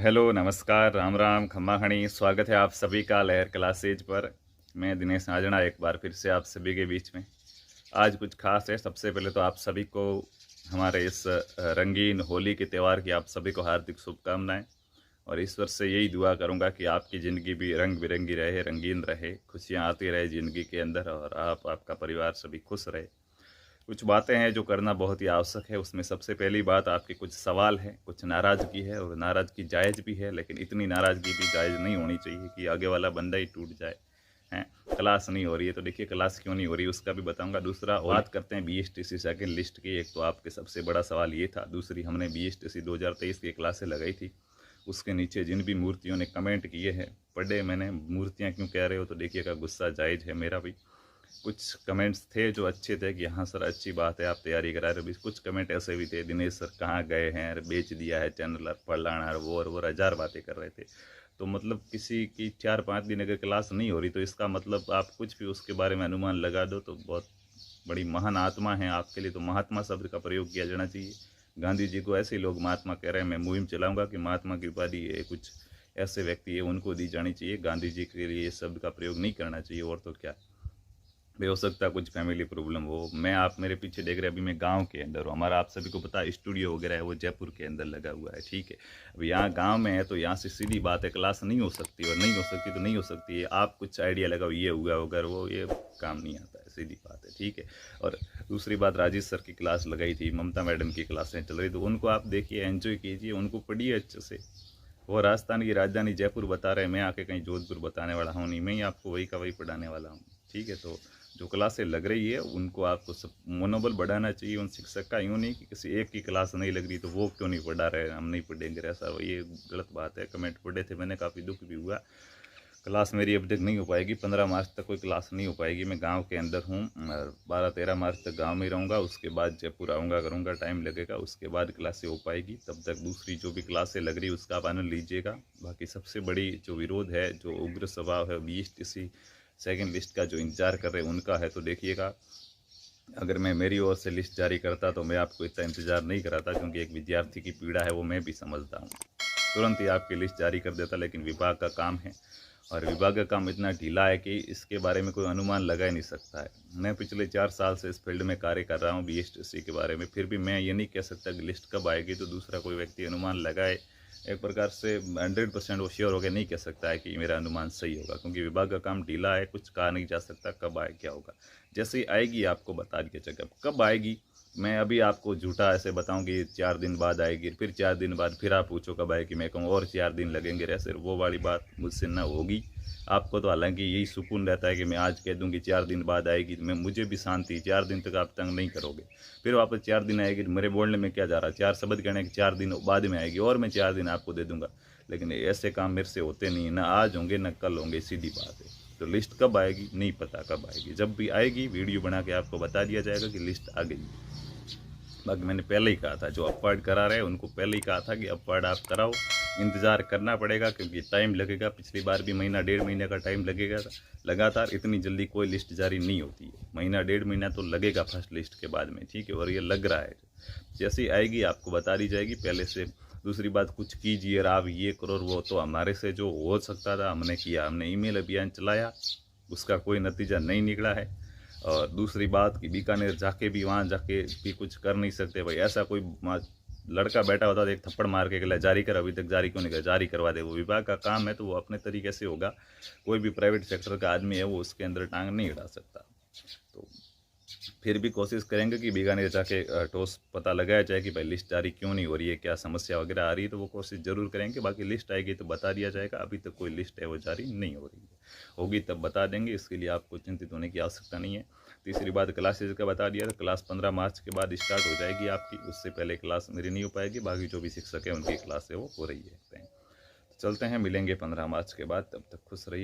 Hello, नमस्कार, राम राम, खम्मा खणी। स्वागत है आप सभी का लहर क्लासेज पर। मैं दिनेश नाजना एक बार फिर से आप सभी के बीच में। आज कुछ खास है। सबसे पहले तो आप सभी को हमारे इस रंगीन होली के त्यौहार की आप सभी को हार्दिक शुभकामनाएं। और ईश्वर से यही दुआ करूंगा कि आपकी ज़िंदगी भी रंग बिरंगी रहे, रंगीन रहे, खुशियाँ आती रहे ज़िंदगी के अंदर, और आपका परिवार सभी खुश रहे। कुछ बातें हैं जो करना बहुत ही आवश्यक है। उसमें सबसे पहली बात, आपके कुछ सवाल हैं, कुछ नाराज़गी है, और नाराज़गी जायज़ भी है, लेकिन इतनी नाराज़गी भी जायज़ नहीं होनी चाहिए कि आगे वाला बंदा ही टूट जाए। हैं, क्लास नहीं हो रही है तो देखिए क्लास क्यों नहीं हो रही है उसका भी बताऊंगा। दूसरा, बात करते हैं बीएसटीसी सेकंड लिस्ट की। एक तो आपके सबसे बड़ा सवाल ये था। दूसरी, हमने बीएसटीसी 2023 की क्लासें लगाई थी, उसके नीचे जिन भी मूर्तियों ने कमेंट किए हैं, पढ़े मैंने। मूर्तियाँ क्यों कह रहे हो तो देखिएगा, गुस्सा जायज़ है मेरा भी। कुछ कमेंट्स थे जो अच्छे थे कि हाँ सर अच्छी बात है आप तैयारी करा रहे हो। कुछ कमेंट ऐसे भी थे, दिनेश सर कहाँ गए हैं, अरे बेच दिया है चैनल, फलाना वो और वो, हजार बातें कर रहे थे। तो मतलब किसी की 4-5 दिन अगर क्लास नहीं हो रही तो इसका मतलब आप कुछ भी उसके बारे में अनुमान लगा दो तो बहुत बड़ी महान आत्मा है आपके लिए। तो महात्मा शब्द का प्रयोग किया जाना चाहिए। गांधी जी को ऐसे लोग महात्मा कह रहे हैं। मैं मुहिम चलाऊंगा कि महात्मा की उपाधि है कुछ ऐसे व्यक्ति है उनको दी जानी चाहिए। गांधी जी के लिए इस शब्द का प्रयोग नहीं करना चाहिए। और तो क्या भी हो सकता है, कुछ फैमिली प्रॉब्लम हो। मैं, आप मेरे पीछे देख रहे हैं, अभी मैं गांव के अंदर हूँ। हमारा आप सभी को पता है स्टूडियो वगैरह है वो जयपुर के अंदर लगा हुआ है, ठीक है। अब यहाँ गांव में है तो यहाँ से सीधी बात है, क्लास नहीं हो सकती, और नहीं हो सकती तो नहीं हो सकती है। आप कुछ आइडिया लगाओ, ये हुआ अगर वो, ये काम नहीं आता है, सीधी बात है, ठीक है। और दूसरी बात, राजेश सर की क्लास लगाई थी, ममता मैडम की क्लासें चल रही, तो उनको आप देखिए, एंजॉय कीजिए, उनको पढ़िए अच्छे से। वो राजस्थान की राजधानी जयपुर बता रहे हैं, मैं आके कहीं जोधपुर बताने वाला हूँ नहीं, मैं ही आपको वही का वही पढ़ाने वाला हूँ, ठीक है। तो जो क्लासें लग रही है उनको आपको सब मनोबल बढ़ाना चाहिए उन शिक्षक का। यूँ नहीं कि किसी एक की क्लास नहीं लग रही तो वो क्यों नहीं पढ़ा रहे, हम नहीं पढ़ेंगे, ऐसा ये गलत बात है। कमेंट पढ़े थे मैंने, काफ़ी दुख भी हुआ। क्लास मेरी अब तक नहीं हो पाएगी, 15 मार्च तक कोई क्लास नहीं हो पाएगी। मैं गांव के अंदर हूँ, 12-13 मार्च तक गांव में रहूँगा, उसके बाद जयपुर आऊँगा, करूँगा, टाइम लगेगा, उसके बाद क्लासें हो पाएगी। तब तक दूसरी जो भी क्लासें लग रही उसका आप आनंद लीजिएगा। बाकी सबसे बड़ी जो विरोध है, जो उग्र स्वभाव है, बीएसटीसी सेकेंड लिस्ट का जो इंतजार कर रहे हैं उनका है। तो देखिएगा, अगर मैं मेरी ओर से लिस्ट जारी करता तो मैं आपको इतना इंतज़ार नहीं कराता, क्योंकि एक विद्यार्थी की पीड़ा है वो मैं भी समझता हूँ। तुरंत ही आपकी लिस्ट जारी कर देता, लेकिन विभाग का काम है, और विभाग का काम इतना ढीला है कि इसके बारे में कोई अनुमान लगा ही नहीं सकता है। मैं पिछले 4 साल से इस फील्ड में कार्य कर रहा हूँ बीएसटीसी के बारे में, फिर भी मैं ये नहीं कह सकता कि लिस्ट कब आएगी, तो दूसरा कोई व्यक्ति अनुमान लगाए। एक प्रकार से 100% वो श्योर होकर नहीं कह सकता है कि मेरा अनुमान सही होगा, क्योंकि विभाग का काम ढीला है, कुछ कहा नहीं जा सकता कब आए क्या होगा। जैसे ही आएगी आपको बता दिया जाएगा। कब आएगी मैं अभी आपको झूठा ऐसे बताऊं कि 4 दिन बाद आएगी, फिर 4 दिन बाद फिर आप पूछो कब आएगी, मैं कहूँ और 4 दिन लगेंगे, ऐसे वो वाली बात मुझसे ना होगी। आपको तो हालांकि यही सुकून रहता है कि मैं आज कह दूं कि 4 दिन बाद आएगी, मैं मुझे भी शांति, 4 दिन तक आप तंग नहीं करोगे। फिर वापस 4 दिन आएगी, मेरे बोलने में क्या जा रहा है, 4 शब्द कहने के 4 दिन बाद में आएगी, और मैं 4 दिन आपको दे दूंगा। लेकिन ऐसे काम मेरे से होते नहीं, ना आज होंगे ना कल होंगे, सीधी बात है। तो लिस्ट कब आएगी नहीं पता, कब आएगी, जब भी आएगी वीडियो बना के आपको बता दिया जाएगा कि लिस्ट आ गई। बाकी मैंने पहले ही कहा था, जो अपवार्ड करा रहे हैं उनको पहले ही कहा था कि अपवार्ड आप कराओ, इंतज़ार करना पड़ेगा, क्योंकि टाइम लगेगा। पिछली बार भी महीना 1.5 महीने का टाइम लगेगा लगातार। इतनी जल्दी कोई लिस्ट जारी नहीं होती है, महीना 1.5 महीना तो लगेगा फर्स्ट लिस्ट के बाद में, ठीक है। और ये लग रहा है, जैसे ही आएगी आपको बता दी जाएगी पहले से। दूसरी बात, कुछ कीजिए और आप ये करो, वो तो हमारे से जो हो सकता था हमने किया। हमने ईमेल अभियान चलाया, उसका कोई नतीजा नहीं निकला है। और दूसरी बात कि बीकानेर जाके भी, वहाँ जाके भी कुछ कर नहीं सकते भाई। ऐसा कोई लड़का बैठा होता तो एक थप्पड़ मार के कहला जारी कर, अभी तक जारी क्यों नहीं कर, जारी करवा दे। वो विभाग का काम है तो वो अपने तरीके से होगा। कोई भी प्राइवेट सेक्टर का आदमी है वो उसके अंदर टांग नहीं अड़ा सकता। तो फिर भी कोशिश करेंगे कि बीकानेर जाके ठोस पता लगाया जाए कि भाई लिस्ट जारी क्यों नहीं हो रही है, क्या समस्या वगैरह आ रही है, तो वो कोशिश जरूर करेंगे। बाकी लिस्ट आएगी तो बता दिया जाएगा। अभी तक कोई लिस्ट है वो जारी नहीं हो रही है, होगी तब बता देंगे, इसके लिए आपको चिंतित होने की आवश्यकता नहीं है। तीसरी बात, क्लासेज का बता दिया, तो क्लास 15 मार्च के बाद स्टार्ट हो जाएगी आपकी, उससे पहले क्लास मेरी नहीं हो पाएगी। बाकी जो भी शिक्षक है उनकी क्लास है वो हो रही है। तो चलते हैं, मिलेंगे 15 मार्च के बाद, तब तक खुश रहिए।